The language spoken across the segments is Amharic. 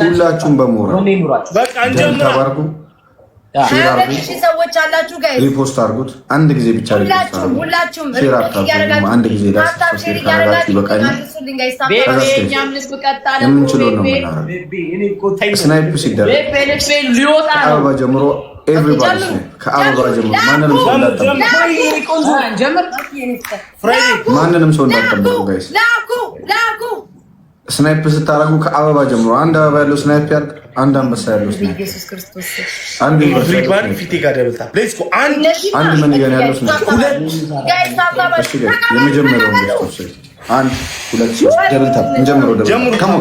ሁላችሁም በሞራል በቃ እንጀምር። ሰዎች አላችሁ ጋይስ ሪፖስት አድርጉት። አንድ ጊዜ ብቻ ሁላችሁም አንድ ጊዜ የምንችለው ነው የምናደርገው። ስናይፕ ሲደረግ ከአበባ ጀምሮ ኤቭሪባዲ ከአበባ ጀምሮ ማንንም ሰው እንዳጠብቁ ጋይስ። ስናይፕ ስታረጉ ከአበባ ጀምሮ አንድ አበባ ያለው ስናይፕ ያርግ፣ አንድ አንበሳ ያለው ስናይፕ፣ አንድ ኤቭሪባዲ ፊት ጋር ደብልታ ሌትስ ጎ አንድ መንገድ ያለው ስናይፕ፣ የመጀመሪያው ነው። አንድ ሁለት ሶስት ደብልታ እንጀምረው። ደብልታ ካም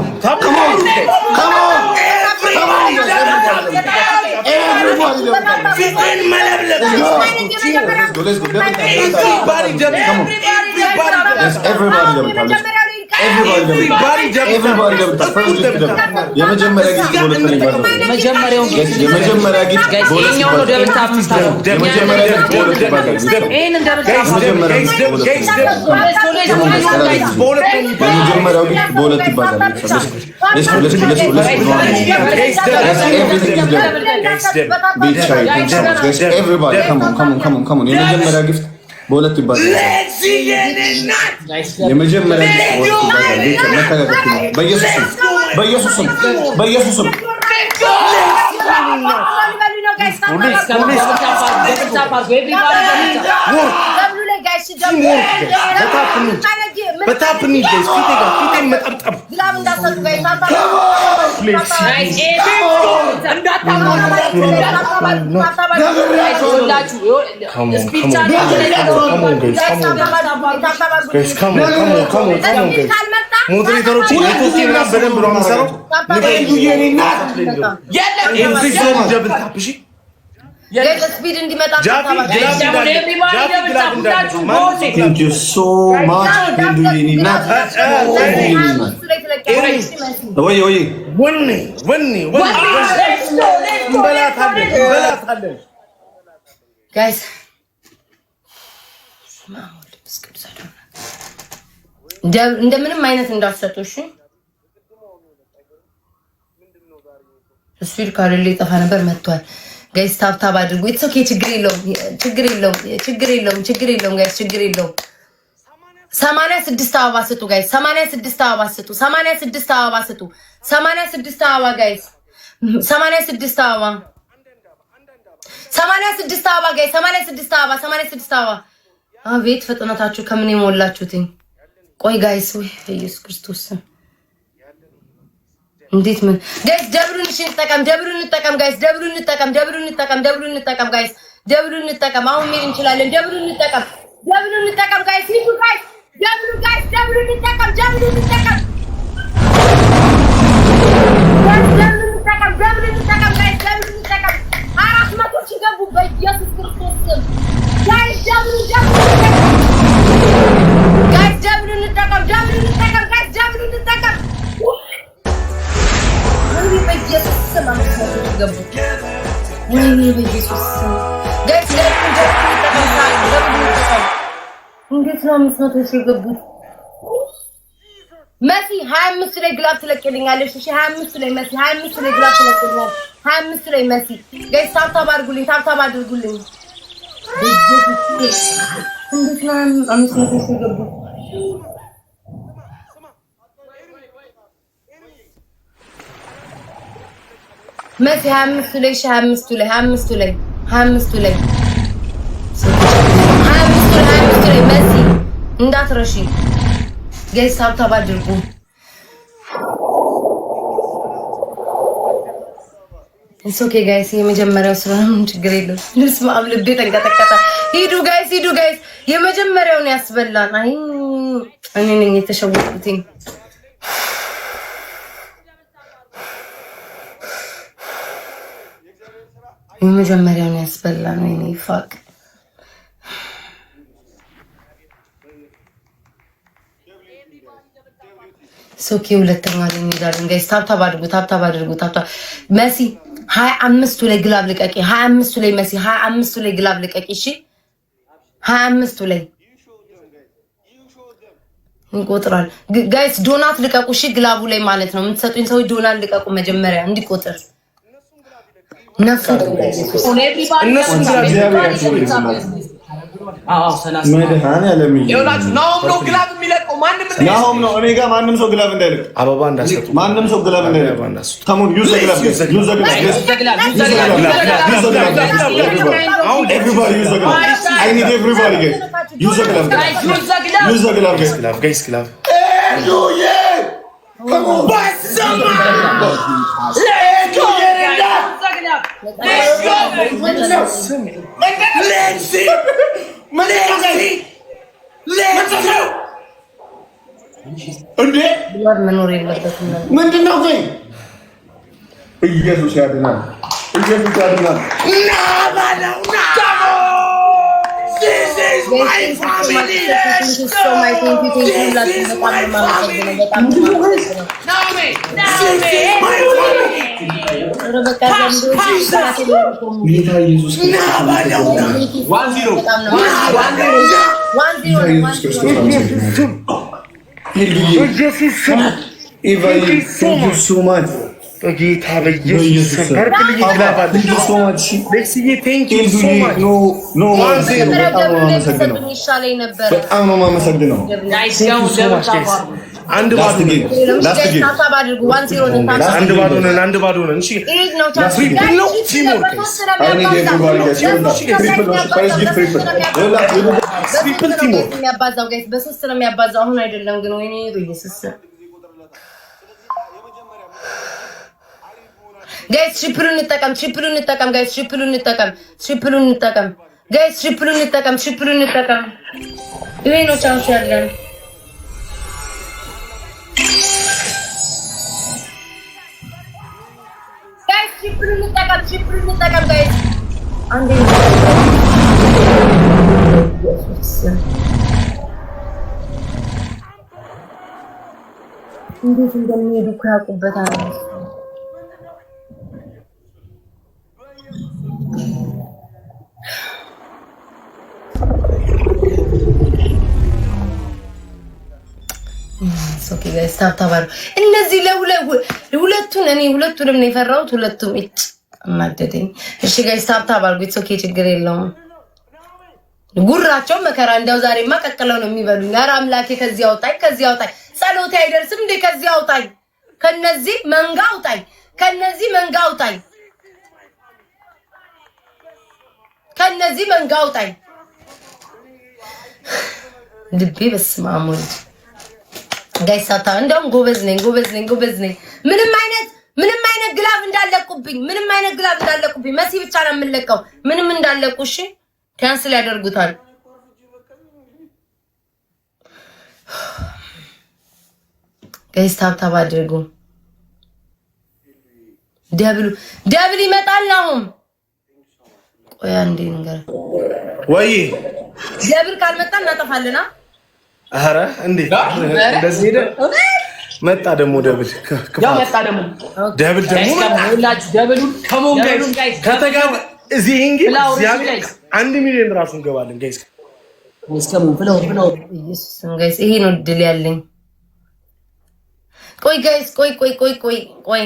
በሁለት ይባላል። የመጀመሪያ በኢየሱስም ስፒድ እንዲመጣ Thank you so much. Oye. Guys. እንደምንም አይነት እንዳትሰጡ እሺ። ስፒድ ካርሌ ጠፋ ነበር መጥቷል። ጋይስ ታብታብ አድርጉ። ኢትስ ኦኬ ችግር የለውም ጋይስ ችግር የለውም። 86 አበባ ስጡ ጋይስ 86 አበባ ስጡ 86 አበባ ስጡ 86 አበባ ጋይስ 86 አበባ 86 አበባ ጋይስ 86 አበባ 86 አበባ። አቤት ፈጥነታችሁ ከምን የሞላችሁትኝ። ቆይ ጋይስ ወይ ኢየሱስ ክርስቶስ እንዴት ምን ጋይስ ደብሩን እንጠቀም ጋይስ ደብሩን እንጠቀም ጋይስ ደብሩን እንጠቀም። አሁን ምን እንችላለን? ደብሩን እንጠቀም ጋይስ ሂዱ ጋይስ ደብሩን እንጠቀም ጋይስ 400 ሲገቡ በኢየሱስ ክርስቶስ ስም ጋይስ ደብሩን እንጠቀም በኢየሱስ ስም እንዴት ነው 500 ሲገቡት? መሲ 25 ላይ ግላብ ትለቅልኛለሽ። እሺ 25 ላይ መሲ 25 ላይ ግላብ ትለቅልኛለሽ። 25 ላይ መሲ ጋይስ ታብታብ አድርጉልኝ። እንዴት ነው 500 ሲገቡት? መሲ 25 ላይ መሲ እንዳትረሺ ጋይስ ታብታብ አድርጉ። ኢትስ ኦኬ ጋይስ የመጀመሪያው ስለሆነ ችግር የለውም። ልስማ ልቤ ተንቀጠቀጠ። ሂዱ ጋይስ የመጀመሪያውን ያስበላን። አይ እኔ ነኝ የተሸወድኩት። የመጀመሪያውን ያስበላን። ወይኔ ፋቅ ሶኬ ሁለተኛ ላይ እንሄዳለን ጋይስ። ታብታብ አድርጉ። መሲ 25 ላይ ግላብ ልቀቂ። 25 ላይ መሲ 25 ላይ ግላብ ልቀቂ። እሺ 25 ላይ እንቆጥራል። ጋይስ ዶናት ልቀቁ። እሺ ግላቡ ላይ ማለት ነው የምትሰጡኝ ሰው ዶናት ልቀቁ። መጀመሪያ እንዲቆጥር ነፍሱ ናሆም ነው። እኔ ጋር ማንም ሰው ግላብ እንዳይልቅ፣ አበባ እንዳሰጡ ማንም ሰው ግላብ እንዳይልቅ። ተሙን ዩዝ ዘ ግላብ ዩዝ ዘ ግላብ everybody use the glove. I need everybody guys. Use the glove. Use the glove guys. Guys, glove. Come on. Let's go. Let's go. እንዴ መኖር የለበትም። ምንድነው ግን ኢየሱስ ያድናል። ኢየሱስ ያድናል። This is my family. Let's go. ጌታ በኢየሱስ በርክልኝ ግላባል በጣም ነው የማመሰግነው። አንድ ባዶ ነን። አንድ ባዶ ነን። እሺ በሶስት ነው የሚያባዛው። አሁን አይደለም ግን ወይኔ ኢየሱስ ጋይስ ትሪፕሉን እንጠቀም ጋይስ ትሪፕሉን እንጠቀም ጋይስ ትሪፕሉን እንጠቀም። ይሄ ነው ቻንስ ያለን ጋይስ ትሪፕሉን እንጠቀም ጋይስ አንዴ እንዴት እንደሚሄዱ እኮ ያውቁበታል። ኦኬ ጋይስ ታብታባሩ እነዚህ ለሁለቱን እኔ ሁለቱንም ነው የፈራሁት። ሁለቱም እጭ ማደደኝ። እሺ ጋይስ ታብታባሩ ኢትስ ኦኬ ችግር የለውም። ጉራቸው መከራ እንደው ዛሬማ ቀቅለው ነው የሚበሉኝ። ኧረ አምላኬ ከዚህ አውጣኝ። ጸሎቴ አይደርስም እንዴ? ከዚህ አውጣኝ። ከነዚህ መንጋ አውጣኝ። ልቤ በስመ አብ ወልድ ጋይስ ሳታ እንደውም ጎበዝ ነኝ። ምንም አይነት ግላብ እንዳለቁብኝ መሲ ብቻ ነው የምንለቀው። ምንም እንዳለቁ እሺ ካንስል ያደርጉታል። ጋይስ ታብታብ አድርጉ። ደብል ይመጣል አሁን። ቆይ አንዴ ነገር ወይ ደብል ካልመጣ እናጠፋለና። አረ እንዴ እንደዚህ ሄደ መጣ ደግሞ ደብል ደብሉን ከሞን ጋይስ ከተጋባ እዚህ እንግዲህ 1 ሚሊዮን ራሱ እንገባለን ጋይስ። ኢየሱስ ጋይስ ይሄ ነው ድል ያለኝ። ቆይ ጋይስ ቆይ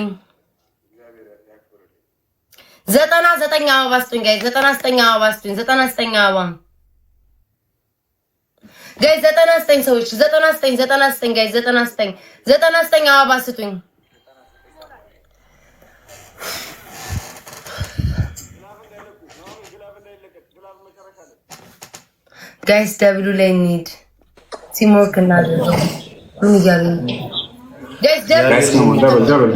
99 አበባ ስጡኝ ጋይስ። 99 አበባ ስጡኝ። 99 አበባ ጋይስ 99 ሰዎች 99 ጋይስ 99 አበባ ስጡኝ ጋይስ። ደብሉ ላይ እንሂድ ሲሞክ እናድርገው። ምን እያልን guys double guys come on double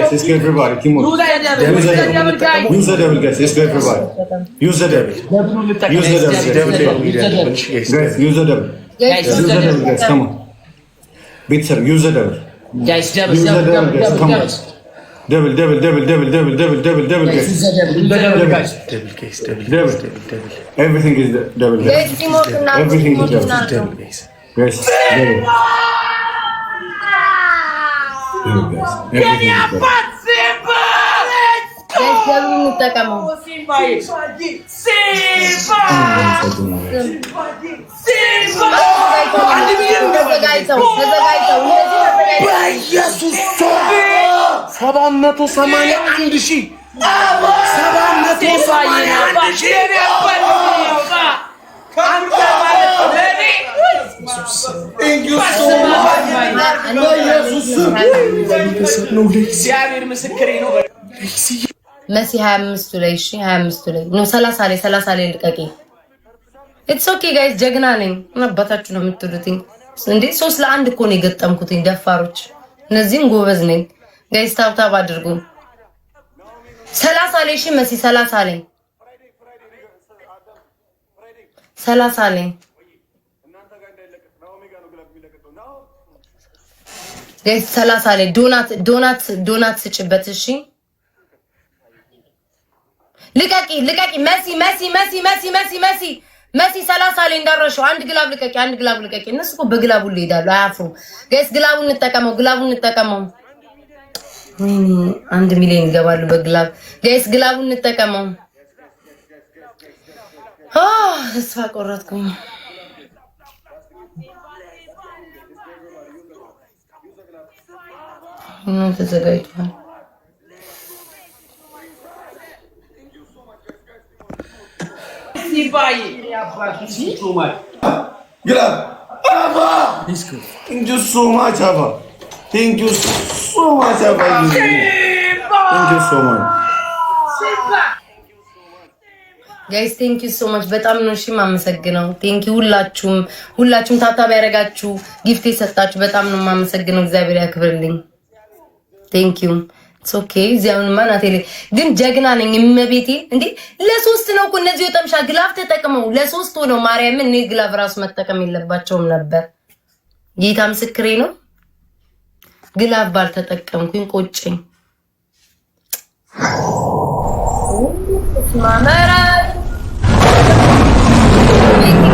let's go everybody team use the double guys let's go everybody use the double guys use the double guys come on beat sir use the double guys double guys come on double guys double everything is double guys everything is double guys guys, double guys. ደብሩን እንጠቀመው። ተዘጋጅተው በኢየሱስ 781,000 መሲ 25 ላይ እሺ 25 ላይ ነው 30 ላይ ልቀቂ። ኢትስ ኦኬ ጋይስ ጀግና ነኝ። አባታችሁ ነው የምትሉትኝ እንዴ? 3-1 እኮ ነው የገጠምኩትኝ። ደፋሮች እነዚህን ጎበዝ ነኝ ጋይስ። ታብታብ አድርጉ። 30 ላይ እሺ መሲ 30 ላይ ጋይስ 30 ላይ ዶናት ስጭበት እሺ። ልቀቂ መሲ 30 ላይ እንዳረሽው አንድ ግላብ ልቀቂ። እነሱ እኮ በግላቡ ይሄዳሉ አያፍሩም ጋይስ። ግላቡን እንጠቀመው። ወይኔ 1 ሚሊዮን ይገባሉ በግላብ ጋይስ። ግላቡን እንጠቀመው። ተስፋ ቆረጥኩኝ። ተዘጋጅቷል። ጋይስ ቴንክ ዩ ሶ ማች በጣም ነው እሺ የማመሰግነው። ቴንክ ዩ ሁላችሁም ታታቢ ያደረጋችሁ ጊፍት የሰጣችሁ በጣም ነው የማመሰግነው። እግዚአብሔር ያክብርልኝ። ቴንክ ዩ ኢትስ ኦኬ። እዚያውን ማናቴ ግን ጀግና ነኝ እመቤቴ። እንዴ ለ3 ነው እኮ እነዚህ ወጠምሻ ግላፍ ተጠቅመው ለ3 ሆነው ማርያምን እኔ ግላፍ ራሱ መጠቀም የለባቸውም ነበር። ጌታ ምስክሬ ነው። ግላፍ ባልተጠቀምኩኝ ቆጨኝ። ማመራ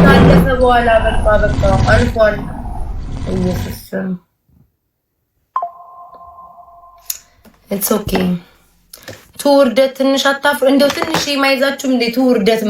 ካለፈ በኋላ በቃ አልፏል። ኢየሱስ ኢትስ ኦኬ። ትውርደት ትንሽ አታፍሩ እንደው ትንሽ የማይዛችሁም እንዴ ትውርደት